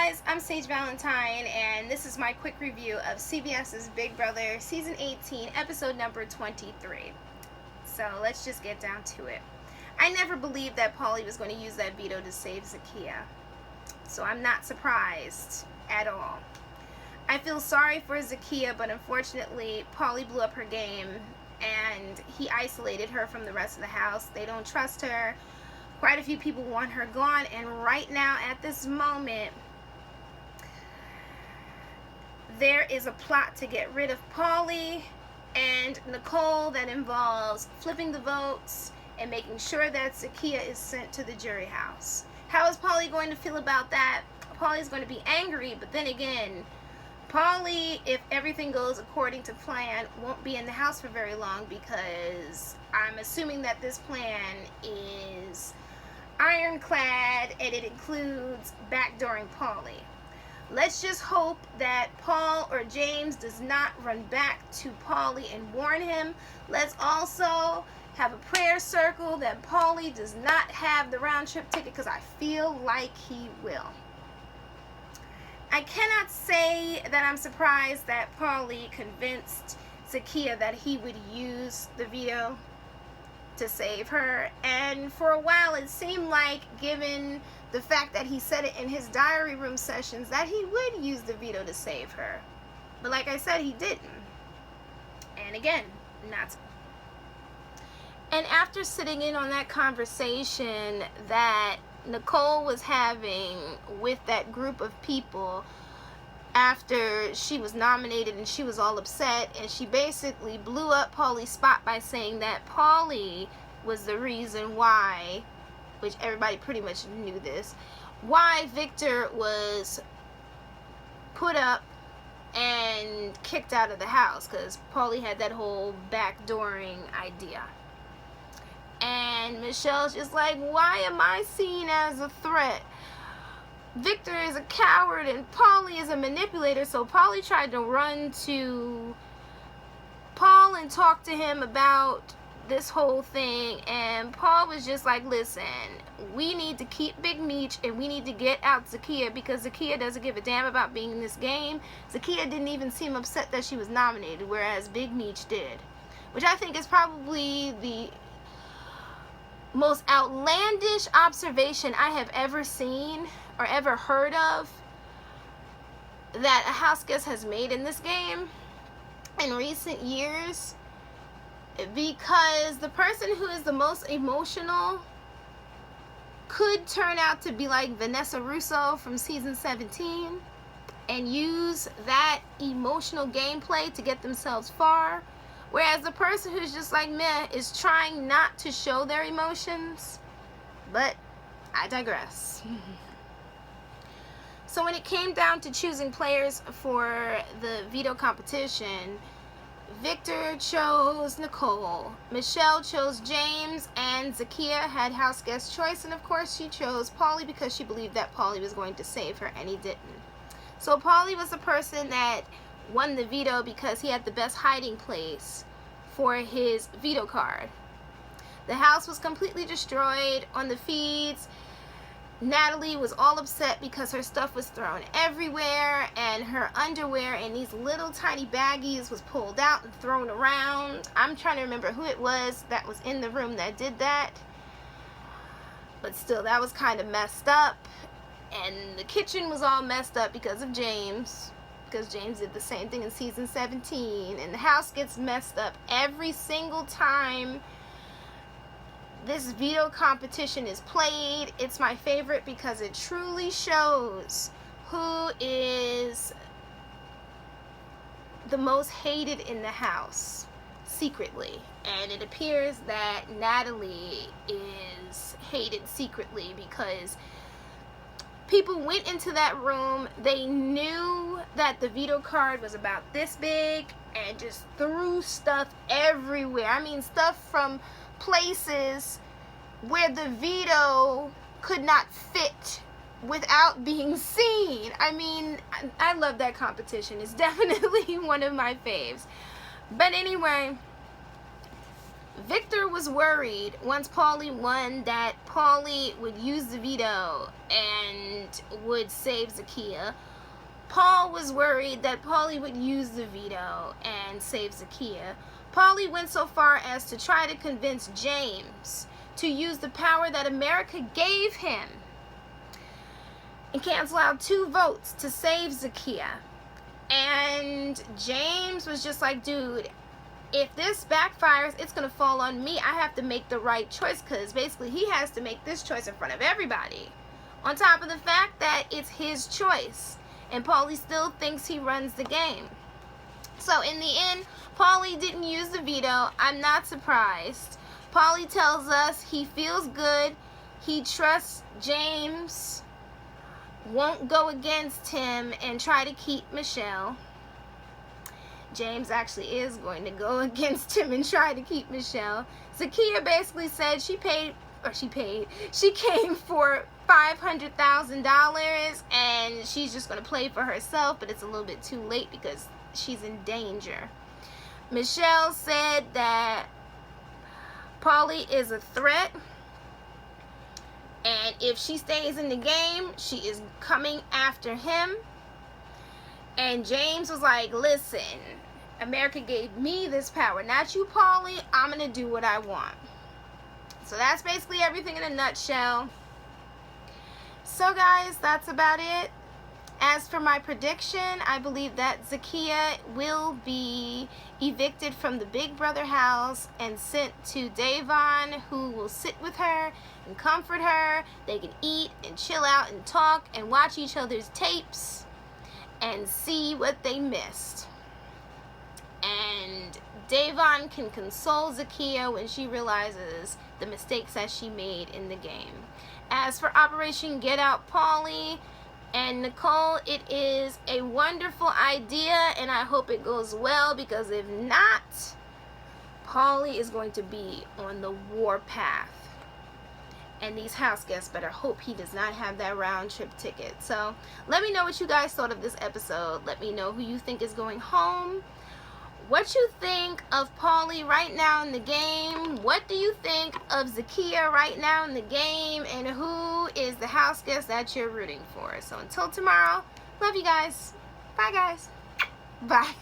guys, I'm Sage Valentine, and this is my quick review of CBS's Big Brother Season 18, episode number 23. So let's just get down to it. I never believed that Paulie was going to use that veto to save Zakiyah, so I'm not surprised at all. I feel sorry for Zakiyah, but unfortunately, Paulie blew up her game, and he isolated her from the rest of the house. They don't trust her. Quite a few people want her gone, and right now, at this moment, there is a plot to get rid of Paulie and Nicole that involves flipping the votes and making sure that Zakiyah is sent to the jury house. How is Paulie going to feel about that? Paulie's going to be angry, but then again, Paulie, if everything goes according to plan, won't be in the house for very long, because I'm assuming that this plan is ironclad and it includes backdooring Paulie. Let's just hope that Paul or James does not run back to Paulie and warn him. Let's also have a prayer circle that Paulie does not have the round trip ticket, because I feel like he will. I cannot say that I'm surprised that Paulie convinced Zakiyah that he would use the veto to save her, and for a while it seemed like, given the fact that he said it in his diary room sessions, that he would use the veto to save her. But like I said, he didn't. And again, not. And after sitting in on that conversation that Nicole was having with that group of people after she was nominated and she was all upset, and she basically blew up Paulie's spot by saying that Paulie was the reason why, which everybody pretty much knew this, why Victor was put up and kicked out of the house, because Paulie had that whole backdooring idea. And Michelle's just like, why am I seen as a threat? Victor is a coward and Paulie is a manipulator. So Paulie tried to run to Paul and talk to him about this whole thing, and Paul was just like, listen, we need to keep Big Meech and we need to get out Zakiyah, because Zakiyah doesn't give a damn about being in this game. Zakiyah didn't even seem upset that she was nominated, whereas Big Meech did, which I think is probably the most outlandish observation I have ever seen or ever heard of that a house guest has made in this game in recent years, because the person who is the most emotional could turn out to be like Vanessa Russo from season 17 and use that emotional gameplay to get themselves far. Whereas the person who's just like meh is trying not to show their emotions. But I digress. So when it came down to choosing players for the veto competition, Victor chose Nicole, Michelle chose James, and Zakiyah had house guest choice, and of course she chose Paulie because she believed that Paulie was going to save her, and he didn't. So Paulie was the person that won the veto because he had the best hiding place for his veto card. The house was completely destroyed on the feeds. Natalie was all upset because her stuff was thrown everywhere, and her underwear in these little tiny baggies was pulled out and thrown around. I'm trying to remember who it was that was in the room that did that, but still, that was kind of messed up. And the kitchen was all messed up because of James, because James did the same thing in season 17, and the house gets messed up every single time this veto competition is played. It's my favorite because it truly shows who is the most hated in the house secretly, and it appears that Natalie is hated secretly because people went into that room, they knew that the veto card was about this big, and just threw stuff everywhere. I mean, stuff from places where the veto could not fit without being seen. I mean, I love that competition. It's definitely one of my faves. But anyway, Victor was worried once Paulie won that Paulie would use the veto and would save Zakiyah. Paul was worried that Paulie would use the veto and save Zakiyah. Paulie went so far as to try to convince James to use the power that America gave him and cancel out 2 votes to save Zakiyah. And James was just like, dude, if this backfires, it's going to fall on me. I have to make the right choice, because basically he has to make this choice in front of everybody. On top of the fact that it's his choice. And Paulie still thinks he runs the game. So in the end, Paulie didn't use the veto. I'm not surprised. Paulie tells us he feels good. He trusts James won't go against him and try to keep Michelle. James actually is going to go against him and try to keep Michelle. Zakiyah basically said she came for $500,000 and she's just going to play for herself, but it's a little bit too late because she's in danger. Michelle said that Paulie is a threat, and if she stays in the game, she is coming after him. And James was like, listen, America gave me this power, not you, Paulie. I'm going to do what I want. So that's basically everything in a nutshell. So guys, that's about it. As for my prediction, I believe that Zakiyah will be evicted from the Big Brother house and sent to Davon, who will sit with her and comfort her. They can eat and chill out and talk and watch each other's tapes and see what they missed. And Davon can console Zakiyah when she realizes the mistakes that she made in the game. As for Operation Get Out Paulie and Nicole, it is a wonderful idea, and I hope it goes well, because if not, Paulie is going to be on the war path. And these house guests better hope he does not have that round trip ticket. So let me know what you guys thought of this episode. Let me know who you think is going home. What you think of Paulie right now in the game? What do you think of Zakiyah right now in the game? And who is the house guest that you're rooting for? So until tomorrow, love you guys. Bye guys. Bye.